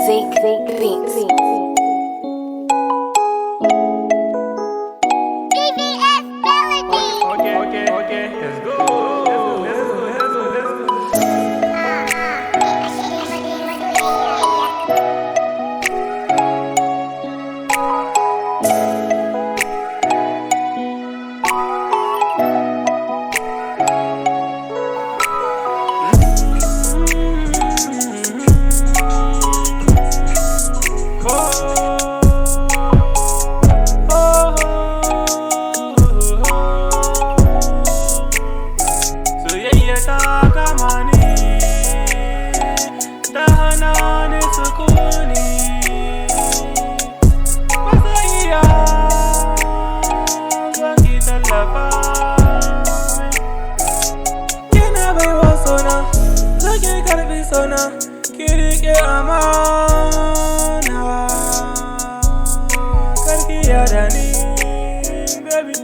Zeke Beats. BBS Melody. Okay, let's go. Soyayya ta kama ni, ta hana ni sukuni. Masoyiya, zo ki tallafa min. Kina baiwa sona, zo ki karɓi sona, ki riƙe amana. Kar ki yarda ni, baby.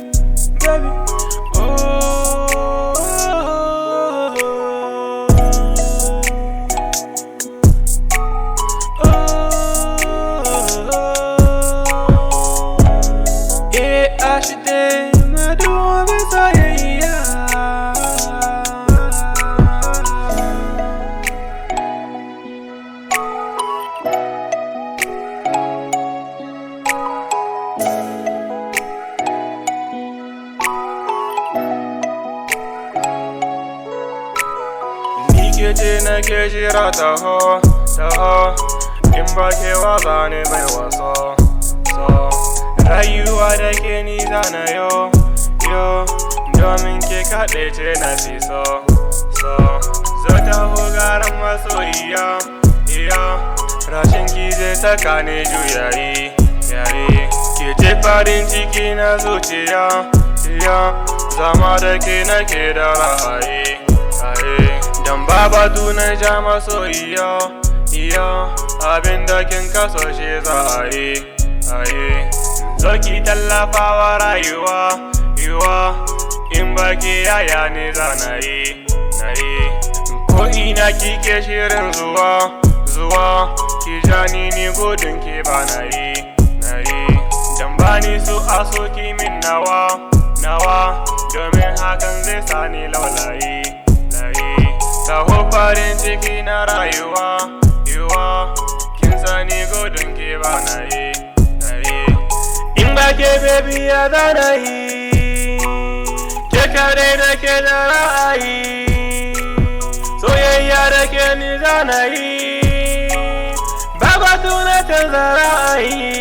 Ashite maduwa soyayya. Ni ke ce nake jira taho, in ba ke wasa ne mai waso. Rayuwa da ke ni zana yo, domin ke kaɗai ce na fi so. Zo taho garan masoyiya, rashin ki zai saka ni juyayi. Ke ce farin ciki na zuciya, zama da ke nake da ra'ayi. Dan babatu na ja masoyiya, abinda kin kaso shi za a yi. Zo ki tallafawa rayuwa, in baki yaya ne za na yi. Ko ina kike shirin zuwa, ki jani ni gudun ki ba na yi. Dan bani su aso ki min nawa, domin hakan zai sani laulayi. Taho farin ciki na rayuwa, kin sani gudun ki ba na yi. In ba ke baby ya zana yi, ke kare da ke da ra'ayi. Soyayya da ke ni zana yi, ba batu na canza ra'ayi.